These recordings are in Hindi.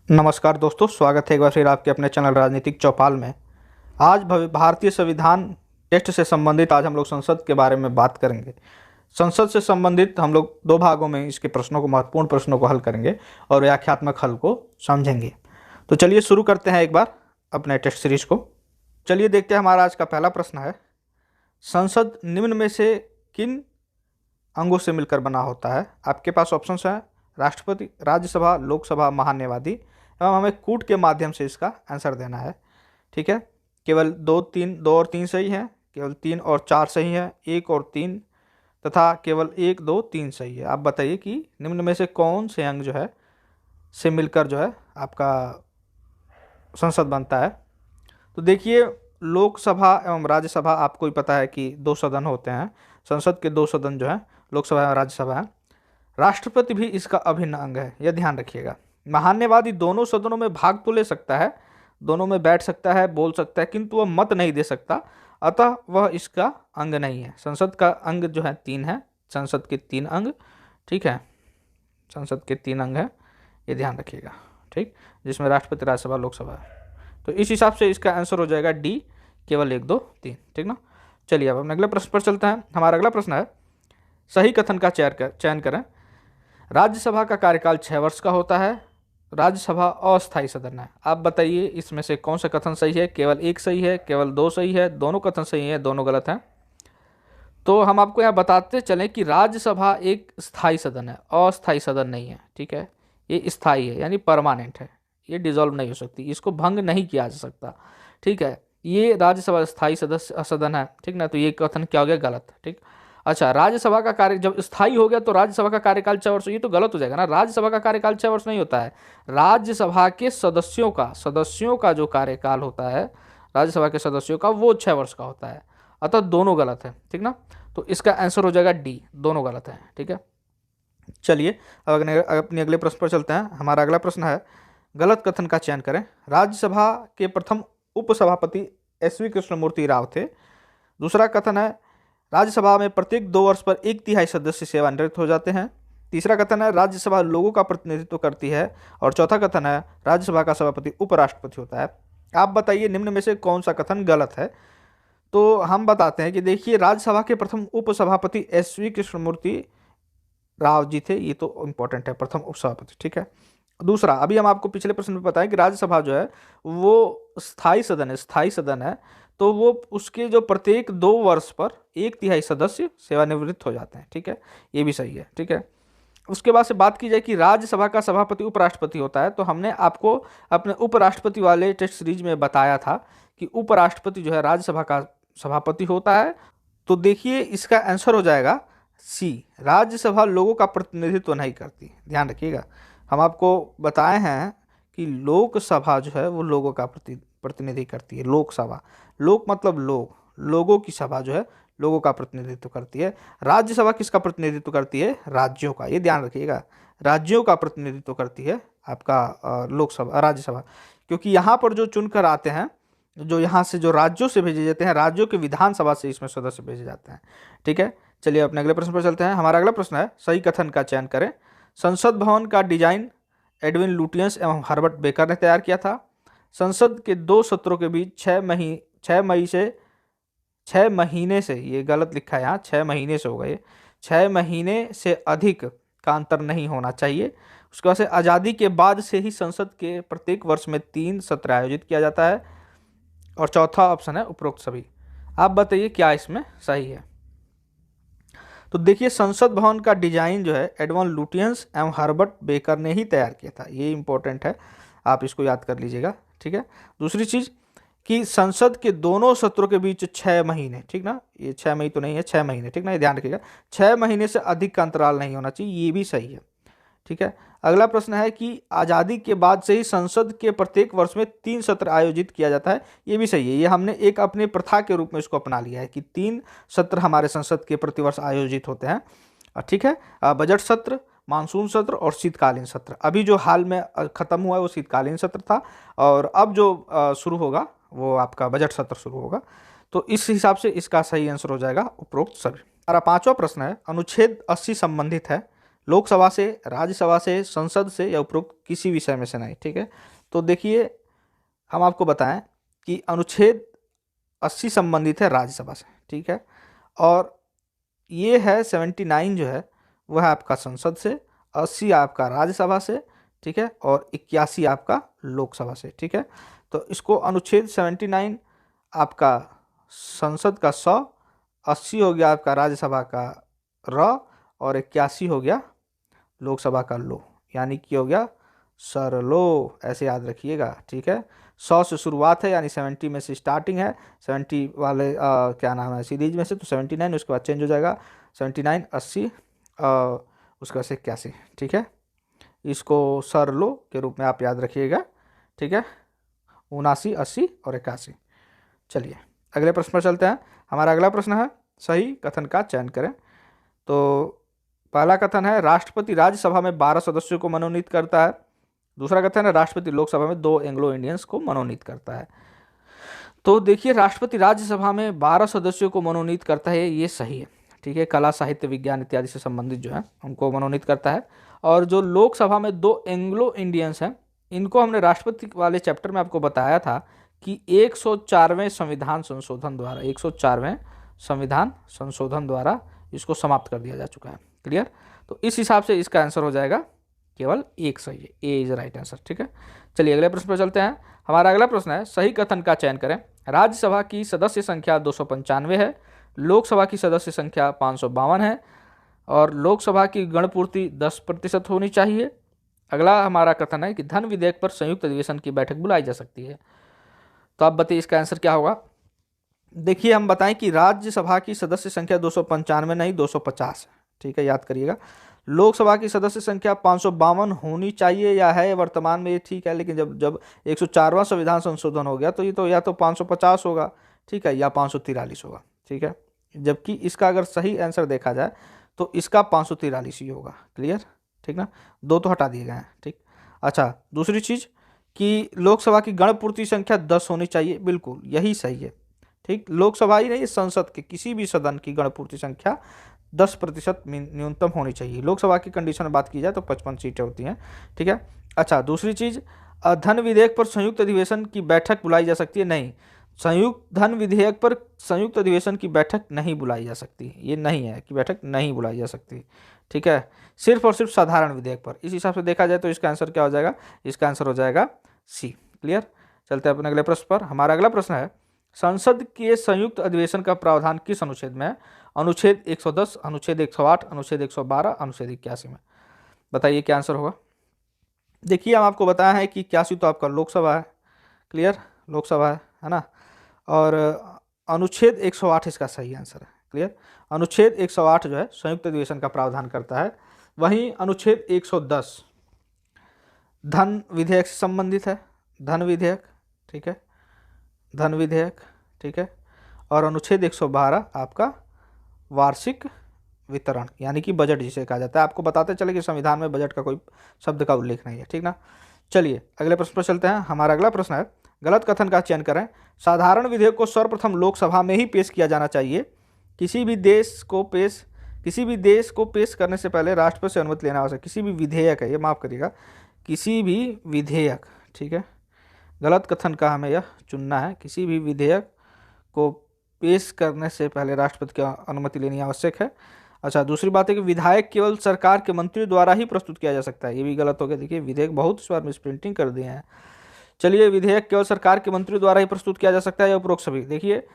नमस्कार दोस्तों, स्वागत है एक बार फिर आपके अपने चैनल राजनीतिक चौपाल में। आज भारतीय संविधान टेस्ट से संबंधित आज हम लोग संसद के बारे में बात करेंगे। संसद से संबंधित हम लोग दो भागों में इसके प्रश्नों को, महत्वपूर्ण प्रश्नों को हल करेंगे और व्याख्यात्मक हल को समझेंगे। तो चलिए शुरू करते हैं एक बार अपने टेस्ट सीरीज को। चलिए देखते हैं, हमारा आज का पहला प्रश्न है, संसद निम्न में से किन अंगों से मिलकर बना होता है। आपके पास ऑप्शंस हैं राष्ट्रपति, राज्यसभा, लोकसभा, महान्यायवादी, एवं हमें कूट के माध्यम से इसका आंसर देना है। ठीक है, केवल दो और तीन सही है, केवल 3 और 4 सही है, 1 और 3 तथा केवल 1, 2, 3 सही है। आप बताइए कि निम्न में से कौन से अंग जो है से मिलकर जो है आपका संसद बनता है। तो देखिए, लोकसभा एवं राज्यसभा आपको ही पता है कि 2 सदन होते हैं। संसद के 2 सदन जो है लोकसभा एवं राज्यसभा है। राष्ट्रपति भी इसका अभिन्न अंग है, यह ध्यान रखिएगा। महान्यायवादी दोनों सदनों में भाग तो ले सकता है, दोनों में बैठ सकता है, बोल सकता है, किंतु वह मत नहीं दे सकता, अतः वह इसका अंग नहीं है। संसद का अंग जो है 3 है, संसद के 3 अंग। ठीक है, संसद के 3 अंग है, ये ध्यान रखिएगा। ठीक, जिसमें राष्ट्रपति, राज्यसभा, लोकसभा है। तो इस हिसाब से इसका आंसर हो जाएगा डी, केवल 1, 2, 3। ठीक ना। चलिए अब हम अगले प्रश्न पर चलते हैं। हमारा अगला प्रश्न है, सही कथन का चयन करें। राज्यसभा का कार्यकाल 6 वर्ष का होता है, राज्यसभा अस्थायी सदन है। आप बताइए इसमें से कौन सा कथन सही है। केवल 1 सही है, केवल 2 सही है, दोनों कथन सही है, दोनों गलत हैं। तो हम आपको यहाँ बताते चलें कि राज्यसभा एक स्थायी सदन है, अस्थायी सदन नहीं है। ठीक है, ये स्थायी है यानी परमानेंट है, ये डिसॉल्व नहीं हो सकती, इसको भंग नहीं किया जा सकता। ठीक है, ये राज्यसभा स्थायी सदन है। ठीक ना, तो ये कथन क्या हो गया, गलत। ठीक, अच्छा, राज्यसभा का कार्य जब स्थायी हो गया तो राज्यसभा का कार्यकाल 6 वर्ष, ये तो गलत हो जाएगा ना। राज्यसभा का कार्यकाल 6 वर्ष नहीं होता है, राज्यसभा के सदस्यों का जो कार्यकाल होता है राज्यसभा के सदस्यों का, वो 6 वर्ष का होता है। अतः दोनों गलत है। ठीक ना, तो इसका आंसर हो जाएगा डी, दोनों गलत है। ठीक है, चलिए अब अपने अगले प्रश्न पर चलते हैं। हमारा अगला प्रश्न है, गलत कथन का चयन करें। राज्यसभा के प्रथम उपसभापति SV कृष्णमूर्ति राव थे। दूसरा कथन है, राज्यसभा में प्रत्येक 2 वर्ष पर 1/3 सदस्य सेवानिवृत्त हो जाते हैं। तीसरा कथन है, राज्यसभा लोगों का प्रतिनिधित्व करती है। और चौथा कथन है, राज्यसभा का सभापति उपराष्ट्रपति होता है। आप बताइए निम्न में से कौन सा कथन गलत है। तो हम बताते हैं कि देखिए, राज्यसभा के प्रथम उपसभापति SV कृष्णमूर्ति राव जी थे, ये तो इंपॉर्टेंट है, प्रथम उपसभापति। ठीक है, दूसरा, अभी हम आपको पिछले प्रश्न में बताएं कि राज्यसभा जो है वो स्थायी सदन है, तो वो उसके जो प्रत्येक 2 वर्ष पर 1/3 सदस्य सेवानिवृत्त हो जाते हैं। ठीक है, ये भी सही है। ठीक है, उसके बाद से बात की जाए कि राज्यसभा का सभापति उपराष्ट्रपति होता है, तो हमने आपको अपने उपराष्ट्रपति वाले टेस्ट सीरीज में बताया था कि उपराष्ट्रपति जो है राज्यसभा का सभापति होता है। तो देखिए इसका आंसर हो जाएगा सी, राज्यसभा लोगों का प्रतिनिधित्व नहीं करती। ध्यान रखिएगा, हम आपको बताए हैं कि लोकसभा जो है वो लोगों का प्रतिनिधि करती है। लोकसभा, लोक मतलब लोगों की सभा जो है लोगों का प्रतिनिधित्व करती है। राज्यसभा किसका प्रतिनिधित्व करती है, राज्यों का। ये ध्यान रखिएगा, राज्यों का प्रतिनिधित्व करती है आपका लोकसभा, राज्यसभा। क्योंकि यहाँ पर जो चुनकर आते हैं, जो यहाँ से जो राज्यों से भेजे जाते हैं, राज्यों के विधानसभा से इसमें सदस्य भेजे जाते हैं। ठीक है, चलिए अपने अगले प्रश्न पर चलते हैं। हमारा अगला प्रश्न है, सही कथन का चयन करें। संसद भवन का डिजाइन एडविन लुटियंस एवं हर्बर्ट बेकर ने तैयार किया था। संसद के 2 सत्रों के बीच 6 महीने से, ये गलत लिखा है यहाँ, 6 महीने से होगा, ये 6 महीने से अधिक का अंतर नहीं होना चाहिए। उसके बाद से आज़ादी के बाद से ही संसद के प्रत्येक वर्ष में 3 सत्र आयोजित किया जाता है। और चौथा ऑप्शन है उपरोक्त सभी। आप बताइए क्या इसमें सही है। तो देखिए, संसद भवन का डिजाइन जो है एडवन लुटियंस एवं हर्बर्ट बेकर ने ही तैयार किया था, ये इंपॉर्टेंट है, आप इसको याद कर लीजिएगा। ठीक है, दूसरी चीज कि संसद के दोनों सत्रों के बीच 6 महीने, ठीक ना, ये 6 महीने तो नहीं है, 6 महीने, ठीक ना, ये ध्यान रखिएगा, 6 महीने से अधिक का अंतराल नहीं होना चाहिए, ये भी सही है। ठीक है, अगला प्रश्न है कि आज़ादी के बाद से ही संसद के प्रत्येक वर्ष में 3 सत्र आयोजित किया जाता है, ये भी सही है। ये हमने एक अपनी प्रथा के रूप में इसको अपना लिया है कि 3 सत्र हमारे संसद के प्रतिवर्ष आयोजित होते हैं। ठीक है, बजट सत्र, मानसून सत्र और शीतकालीन सत्र। अभी जो हाल में खत्म हुआ है वो शीतकालीन सत्र था, और अब जो शुरू होगा वो आपका बजट सत्र शुरू होगा। तो इस हिसाब से इसका सही आंसर हो जाएगा उपरोक्त सभी। हमारा 5वां प्रश्न है, अनुच्छेद 80 संबंधित है लोकसभा से, राज्यसभा से, संसद से या उपरोक्त किसी विषय में से नहीं। ठीक है, तो देखिए हम आपको बताएं कि अनुच्छेद 80 संबंधित है राज्यसभा से। ठीक है, और ये है 79 जो है वह है आपका संसद से, 80 आपका राज्यसभा से। ठीक है, और 81 आपका लोकसभा से। ठीक है, तो इसको अनुच्छेद 79 आपका संसद का 100, 80 हो गया आपका राज्यसभा का र, और 81 हो गया लोकसभा का लो, यानी कि हो गया सरलो, ऐसे याद रखिएगा। ठीक है, 100 से शुरुआत है, यानी 70 में से स्टार्टिंग है, 70 वाले क्या नाम है सीरीज में से, तो 79, उसके बाद चेंज हो जाएगा 79, 80, उसके बाद से 81। ठीक है, इसको सरलो के रूप में आप याद रखिएगा। ठीक है, 79, 80 और 81। चलिए अगले प्रश्न पर चलते हैं। हमारा अगला प्रश्न है सही कथन का चयन करें। तो पहला कथन है राष्ट्रपति राज्यसभा में 12 सदस्यों को मनोनीत करता है। दूसरा कथन है राष्ट्रपति लोकसभा में 2 एंग्लो इंडियंस को मनोनीत करता है। तो देखिए राष्ट्रपति राज्यसभा में 12 सदस्यों को मनोनीत करता है, ये सही है। ठीक है, कला, साहित्य, विज्ञान इत्यादि से संबंधित जो है उनको मनोनीत करता है। और जो लोकसभा में 2 एंग्लो इंडियंस हैं, इनको हमने राष्ट्रपति वाले चैप्टर में आपको बताया था कि 104वें संविधान संशोधन द्वारा, 104वें संविधान संशोधन द्वारा इसको समाप्त कर दिया जा चुका है। क्लियर, तो इस हिसाब से इसका आंसर हो जाएगा केवल एक सही है, ए इज राइट आंसर। ठीक है, चलिए अगले प्रश्न पर चलते हैं। हमारा अगला प्रश्न है सही कथन का चयन करें। राज्यसभा की सदस्य संख्या 295 है, लोकसभा की सदस्य संख्या 552 है, और लोकसभा की गणपूर्ति 10% होनी चाहिए। अगला हमारा कथन है कि धन विधेयक पर संयुक्त अधिवेशन की बैठक बुलाई जा सकती है। तो आप बताइए इसका आंसर क्या होगा। देखिए हम बताएं कि राज्यसभा की सदस्य संख्या 295 नहीं 250 है। ठीक है, याद करिएगा। लोकसभा की सदस्य संख्या 552 होनी चाहिए या है वर्तमान में, ये ठीक है, लेकिन जब जब 104वां संविधान संशोधन हो गया तो ये तो या तो 550 होगा, ठीक है, या 543 होगा। ठीक है, जबकि इसका अगर सही आंसर देखा जाए तो इसका 543 ही होगा। क्लियर, ठीक ना, 2 तो हटा दिए गए हैं। ठीक, अच्छा दूसरी चीज कि लोकसभा की गणपूर्ति संख्या 10 होनी चाहिए, बिल्कुल यही सही है। ठीक, लोकसभा ही नहीं, संसद के किसी भी सदन की गणपूर्ति संख्या 10% न्यूनतम होनी चाहिए। लोकसभा की कंडीशन में बात की जाए तो 55 सीटें होती हैं। ठीक है, अच्छा दूसरी चीज धन विधेयक पर संयुक्त अधिवेशन की बैठक बुलाई जा सकती है, नहीं, संयुक्त धन विधेयक पर संयुक्त अधिवेशन की बैठक नहीं बुलाई जा सकती, ये नहीं है कि बैठक नहीं बुलाई जा सकती। ठीक है, सिर्फ और सिर्फ साधारण विधेयक पर। इस हिसाब से देखा जाए तो इसका आंसर क्या हो जाएगा, इसका आंसर हो जाएगा सी। क्लियर, चलते हैं अपने अगले प्रश्न पर। हमारा अगला प्रश्न है संसद के संयुक्त अधिवेशन का प्रावधान किस अनुच्छेद में है। अनुच्छेद 110, अनुच्छेद 108, अनुच्छेद 112, अनुच्छेद 81 में। बताइए क्या आंसर होगा। देखिए हम आपको बताया है कि 81 तो आपका लोकसभा है। क्लियर, लोकसभा है ना, और अनुच्छेद 108 इसका सही आंसर है। क्लियर, अनुच्छेद 108 जो है संयुक्त अधिवेशन का प्रावधान करता है। वहीं अनुच्छेद 110 धन विधेयक से संबंधित है, धन विधेयक। ठीक है, धन विधेयक। ठीक है, और अनुच्छेद 112 आपका वार्षिक वितरण, यानी कि बजट जिसे कहा जाता है। आपको बताते चले कि संविधान में बजट का कोई शब्द का उल्लेख नहीं है। ठीक ना, चलिए अगले प्रश्न पर चलते हैं। हमारा अगला प्रश्न है गलत कथन का चयन करें। साधारण विधेयक को सर्वप्रथम लोकसभा में ही पेश किया जाना चाहिए। किसी भी देश को पेश करने से पहले राष्ट्रपति से अनुमति लेना आवश्यक। किसी भी विधेयक है, ये माफ करिएगा, किसी भी विधेयक। ठीक है, गलत कथन का हमें यह चुनना है। किसी भी विधेयक को पेश करने से पहले राष्ट्रपति की अनुमति लेनी आवश्यक है। अच्छा दूसरी बात है कि विधायक केवल सरकार के मंत्री द्वारा ही प्रस्तुत किया जा सकता है, ये भी गलत हो गया। देखिए विधेयक बहुत इस बार मिसप्रिंटिंग कर दिए हैं। चलिए, विधेयक केवल सरकार के मंत्री द्वारा ही प्रस्तुत किया जा सकता है या उपरोक्त सभी। देखिए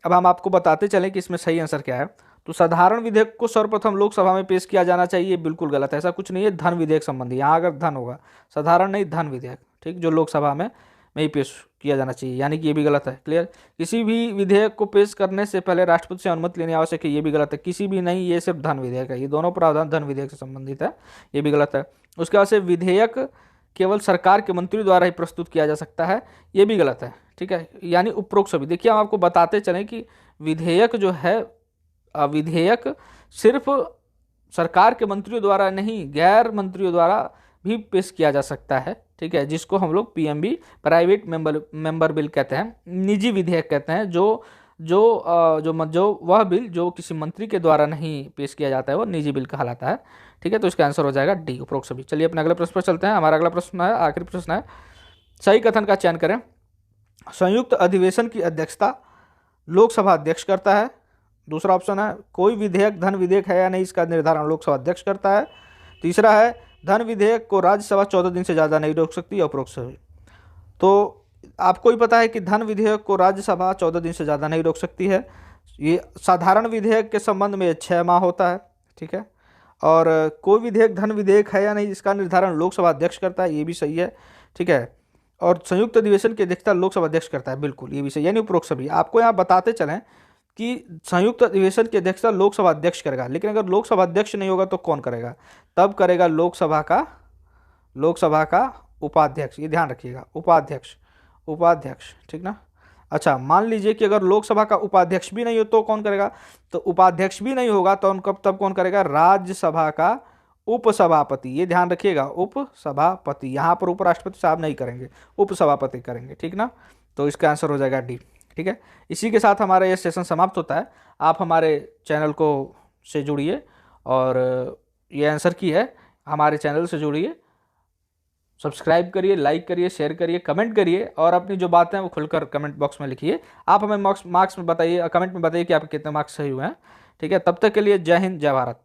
अब हम आपको बताते चलें कि इसमें सही आंसर क्या है। तो साधारण विधेयक को सर्वप्रथम लोकसभा में पेश किया जाना चाहिए, बिल्कुल गलत है, ऐसा कुछ नहीं है। धन विधेयक संबंधी, यहाँ अगर धन होगा, साधारण नहीं धन विधेयक, ठीक, जो लोकसभा में ही पेश किया जाना चाहिए, यानी कि ये भी गलत है। क्लियर, किसी भी विधेयक को पेश करने से पहले राष्ट्रपति से अनुमति लेनी आवश्यक है, ये भी गलत है। किसी भी नहीं, ये सिर्फ धन विधेयक है, ये दोनों प्रावधान धन विधेयक से संबंधित है, ये भी गलत है। उसके बाद से विधेयक केवल सरकार के मंत्री द्वारा ही प्रस्तुत किया जा सकता है, ये भी गलत है। ठीक है, यानी उपरोक्त सभी। देखिए हम आपको बताते चलें कि विधेयक जो है, विधेयक सिर्फ सरकार के मंत्रियों द्वारा नहीं, गैर मंत्रियों द्वारा भी पेश किया जा सकता है। ठीक है, जिसको हम लोग पीएमबी, प्राइवेट मेंबर बिल कहते हैं, निजी विधेयक कहते हैं। जो वह बिल जो किसी मंत्री के द्वारा नहीं पेश किया जाता है वो निजी बिल कहलाता है। ठीक है, तो इसका आंसर हो जाएगा डी, उपरोक्त सभी। चलिए अपने अगले प्रश्न पर चलते हैं। हमारा अगला प्रश्न है, आखिरी प्रश्न है, सही कथन का चयन करें। संयुक्त अधिवेशन की अध्यक्षता लोकसभा अध्यक्ष करता है। दूसरा ऑप्शन है, कोई विधेयक धन विधेयक है या नहीं, इसका निर्धारण लोकसभा अध्यक्ष करता है। तीसरा है, धन विधेयक को राज्यसभा 14 दिन से ज़्यादा नहीं रोक सकती, उपरोक्त सभी। तो आपको ही पता है कि धन विधेयक को राज्यसभा 14 दिन से ज़्यादा नहीं रोक सकती है। ये साधारण विधेयक के संबंध में 6 माह होता है, ठीक है। और कोई विधेयक धन विधेयक है या नहीं, इसका निर्धारण लोकसभा अध्यक्ष करता है, ये भी सही है, ठीक है। और संयुक्त अधिवेशन की अध्यक्षता लोकसभा अध्यक्ष करता है, बिल्कुल ये भी सही, यानी उपरोक्त सभी। आपको यहाँ बताते चलें कि संयुक्त अधिवेशन की अध्यक्षता लोकसभा अध्यक्ष करेगा, लेकिन अगर लोकसभा अध्यक्ष नहीं होगा तो कौन करेगा? तब करेगा लोकसभा का उपाध्यक्ष, ये ध्यान रखिएगा, उपाध्यक्ष, ठीक ना। अच्छा, मान लीजिए कि अगर लोकसभा का उपाध्यक्ष भी नहीं हो तो कौन करेगा? तो उपाध्यक्ष भी नहीं होगा तो तब कौन करेगा? राज्यसभा का उपसभापति, ये ध्यान रखिएगा, उपसभापति। यहाँ पर उपराष्ट्रपति साहब नहीं करेंगे, उपसभापति करेंगे, ठीक ना। तो इसका आंसर हो जाएगा डी, ठीक है। इसी के साथ हमारा ये सेशन समाप्त होता है। आप हमारे चैनल को से जुड़िए और ये आंसर की है, हमारे चैनल से जुड़िए, सब्सक्राइब करिए, लाइक करिए, शेयर करिए, कमेंट करिए और अपनी जो बातें हैं वो खुलकर कमेंट बॉक्स में लिखिए। आप हमें मार्क्स में बताइए, कमेंट में बताइए कि आपके कितने मार्क्स सही हुए हैं, ठीक है। तब तक के लिए जय हिंद, जय भारत।